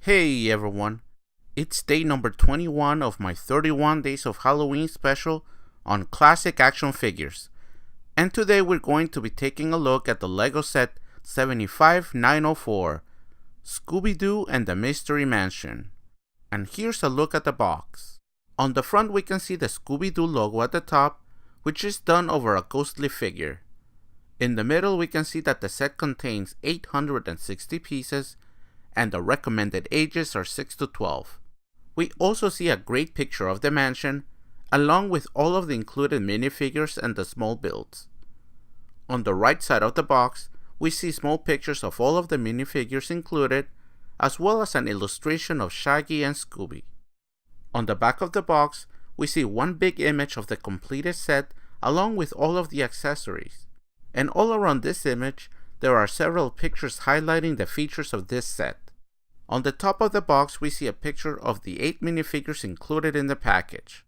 Hey everyone, it's day number 21 of my 31 Days of Halloween special on classic action figures. And today we're going to be taking a look at the LEGO set 75904, Scooby-Doo and the Mystery Mansion. And here's a look at the box. On the front we can see the Scooby-Doo logo at the top, which is done over a ghostly figure. In the middle we can see that the set contains 860 pieces, and the recommended ages are 6 to 12. We also see a great picture of the mansion, along with all of the included minifigures and the small builds. On the right side of the box, we see small pictures of all of the minifigures included, as well as an illustration of Shaggy and Scooby. On the back of the box, we see one big image of the completed set along with all of the accessories. And all around this image, there are several pictures highlighting the features of this set. On the top of the box we see a picture of the 8 minifigures included in the package.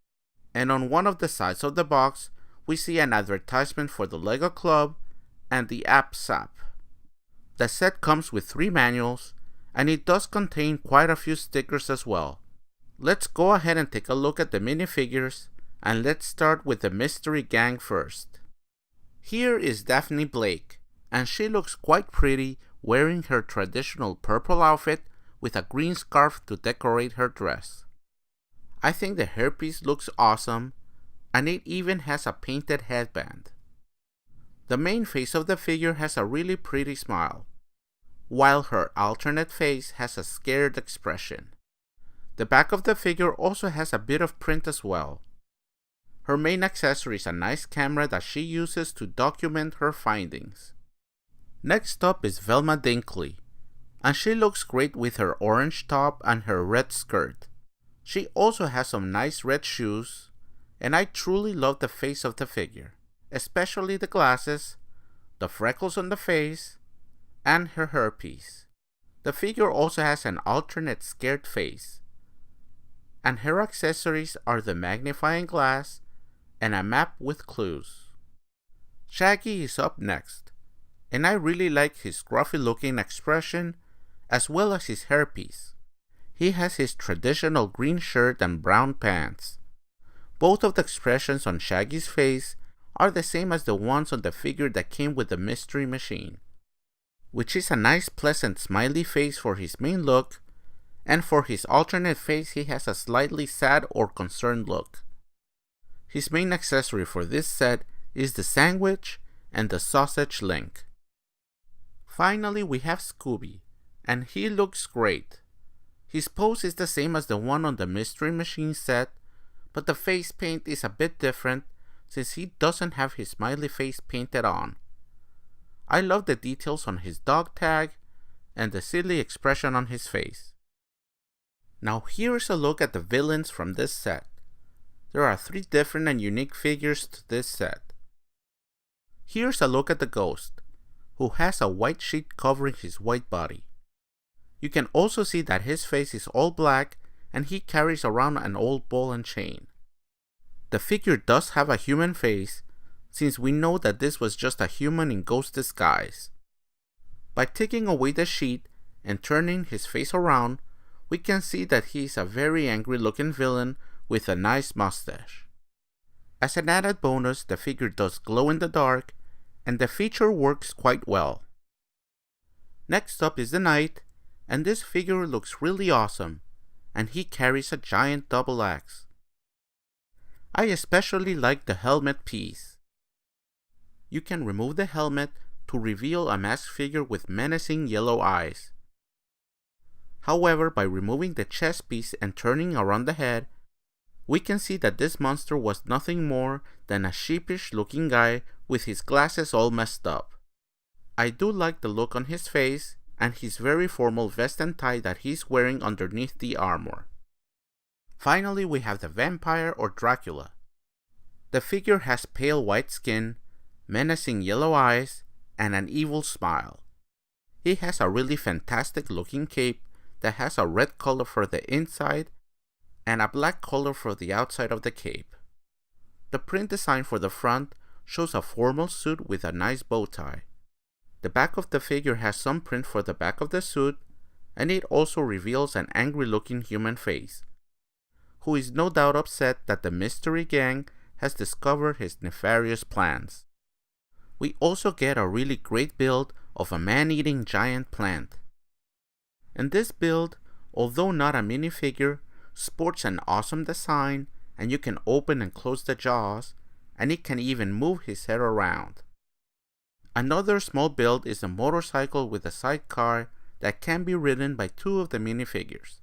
And on one of the sides of the box, we see an advertisement for the LEGO Club and the app SAP. The set comes with 3 manuals, and it does contain quite a few stickers as well. Let's go ahead and take a look at the minifigures, and let's start with the Mystery Gang first. Here is Daphne Blake, and she looks quite pretty wearing her traditional purple outfit with a green scarf to decorate her dress. I think the hairpiece looks awesome, and it even has a painted headband. The main face of the figure has a really pretty smile, while her alternate face has a scared expression. The back of the figure also has a bit of print as well. Her main accessory is a nice camera that she uses to document her findings. Next up is Velma Dinkley, and she looks great with her orange top and her red skirt. She also has some nice red shoes, and I truly love the face of the figure, especially the glasses, the freckles on the face, and her hairpiece. The figure also has an alternate scared face, and her accessories are the magnifying glass and a map with clues. Shaggy is up next, and I really like his scruffy looking expression as well as his hairpiece. He has his traditional green shirt and brown pants. Both of the expressions on Shaggy's face are the same as the ones on the figure that came with the Mystery Machine, which is a nice pleasant smiley face for his main look, and for his alternate face he has a slightly sad or concerned look. His main accessory for this set is the sandwich and the sausage link. Finally we have Scooby, and he looks great. His pose is the same as the one on the Mystery Machine set, but the face paint is a bit different since he doesn't have his smiley face painted on. I love the details on his dog tag and the silly expression on his face. Now here's a look at the villains from this set. There are 3 different and unique figures to this set. Here's a look at the Ghost, who has a white sheet covering his white body. You can also see that his face is all black and he carries around an old ball and chain. The figure does have a human face, since we know that this was just a human in ghost disguise. By taking away the sheet and turning his face around, we can see that he is a very angry looking villain with a nice mustache. As an added bonus, the figure does glow in the dark, and the feature works quite well. Next up is the Knight, and this figure looks really awesome, and he carries a giant double axe. I especially like the helmet piece. You can remove the helmet to reveal a masked figure with menacing yellow eyes. However, by removing the chest piece and turning around the head, we can see that this monster was nothing more than a sheepish looking guy with his glasses all messed up. I do like the look on his face and his very formal vest and tie that he's wearing underneath the armor. Finally we have the vampire or Dracula. The figure has pale white skin, menacing yellow eyes, and an evil smile. He has a really fantastic looking cape that has a red color for the inside and a black color for the outside of the cape. The print design for the front shows a formal suit with a nice bow tie. The back of the figure has some print for the back of the suit, and it also reveals an angry looking human face, who is no doubt upset that the mystery gang has discovered his nefarious plans. We also get a really great build of a man-eating giant plant. And this build, although not a minifigure, sports an awesome design, and you can open and close the jaws, and it can even move his head around. Another small build is a motorcycle with a sidecar that can be ridden by two of the minifigures.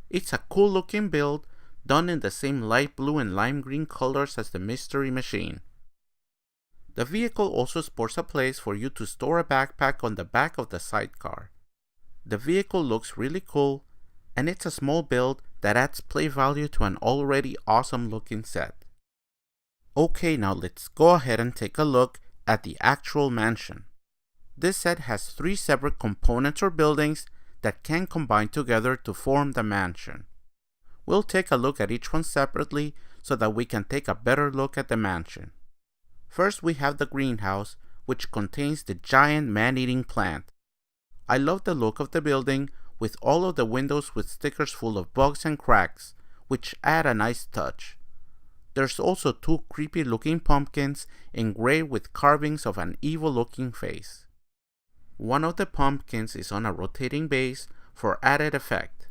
It's a cool looking build, done in the same light blue and lime green colors as the mystery machine. The vehicle also sports a place for you to store a backpack on the back of the sidecar. The vehicle looks really cool, and it's a small build that adds play value to an already awesome looking set. Okay, now let's go ahead and take a look at the actual mansion. This set has 3 separate components or buildings that can combine together to form the mansion. We'll take a look at each one separately so that we can take a better look at the mansion. First, we have the greenhouse, which contains the giant man-eating plant. I love the look of the building, with all of the windows with stickers full of bugs and cracks, which add a nice touch. There's also 2 creepy looking pumpkins engraved with carvings of an evil looking face. One of the pumpkins is on a rotating base for added effect.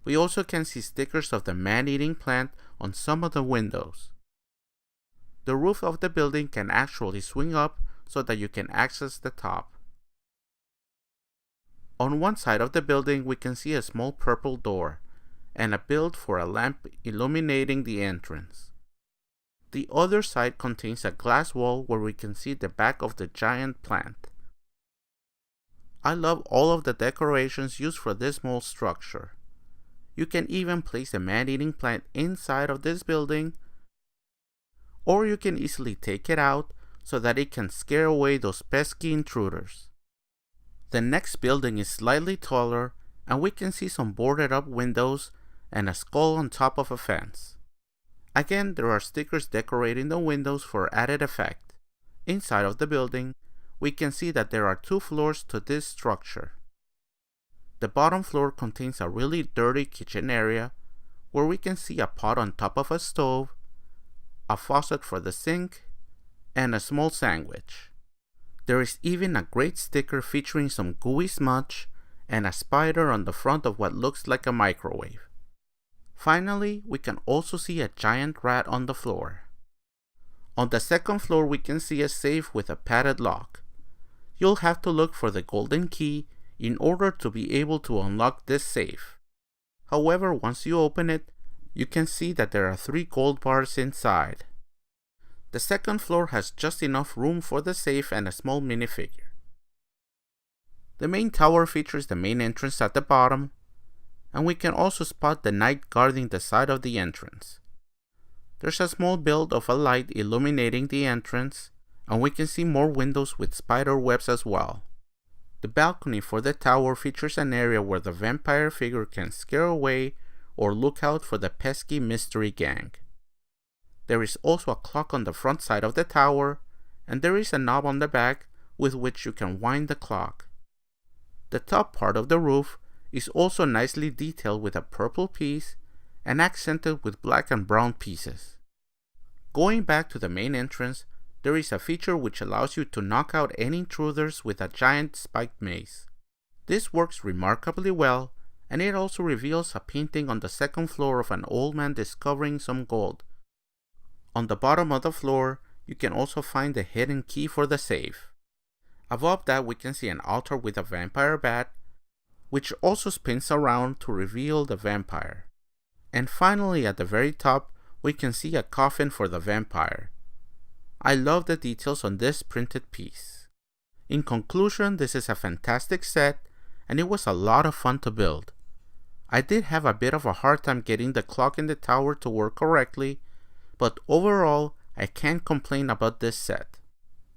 We also can see stickers of the man-eating plant on some of the windows. The roof of the building can actually swing up so that you can access the top. On one side of the building we can see a small purple door and a build for a lamp illuminating the entrance. The other side contains a glass wall where we can see the back of the giant plant. I love all of the decorations used for this small structure. You can even place a man-eating plant inside of this building, or you can easily take it out so that it can scare away those pesky intruders. The next building is slightly taller, and we can see some boarded up windows and a skull on top of a fence. Again, there are stickers decorating the windows for added effect. Inside of the building, we can see that there are 2 floors to this structure. The bottom floor contains a really dirty kitchen area where we can see a pot on top of a stove, a faucet for the sink, and a small sandwich. There is even a great sticker featuring some gooey smudge and a spider on the front of what looks like a microwave. Finally, we can also see a giant rat on the floor. On the second floor we can see a safe with a padded lock. You'll have to look for the golden key in order to be able to unlock this safe. However, once you open it, you can see that there are 3 gold bars inside. The second floor has just enough room for the safe and a small minifigure. The main tower features the main entrance at the bottom, and we can also spot the knight guarding the side of the entrance. There's a small build of a light illuminating the entrance, and we can see more windows with spider webs as well. The balcony for the tower features an area where the vampire figure can scare away or look out for the pesky mystery gang. There is also a clock on the front side of the tower, and there is a knob on the back with which you can wind the clock. The top part of the roof is also nicely detailed with a purple piece and accented with black and brown pieces. Going back to the main entrance, there is a feature which allows you to knock out any intruders with a giant spiked mace. This works remarkably well, and it also reveals a painting on the second floor of an old man discovering some gold. On the bottom of the floor, you can also find the hidden key for the safe. Above that, we can see an altar with a vampire bat, which also spins around to reveal the vampire. And finally, at the very top, we can see a coffin for the vampire. I love the details on this printed piece. In conclusion, this is a fantastic set, and it was a lot of fun to build. I did have a bit of a hard time getting the clock in the tower to work correctly, but overall, I can't complain about this set.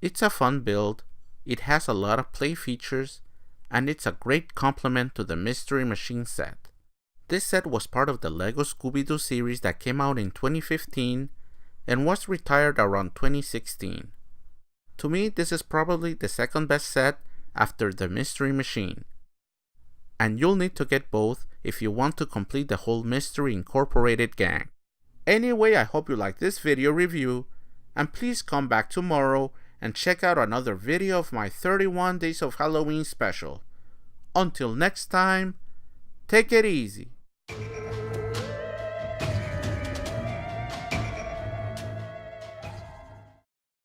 It's a fun build, it has a lot of play features, and it's a great complement to the Mystery Machine set. This set was part of the LEGO Scooby-Doo series that came out in 2015 and was retired around 2016. To me, this is probably the second best set after the Mystery Machine. and you'll need to get both if you want to complete the whole Mystery Incorporated gang. Anyway, I hope you liked this video review, and please come back tomorrow and check out another video of my 31 Days of Halloween special. Until next time, take it easy.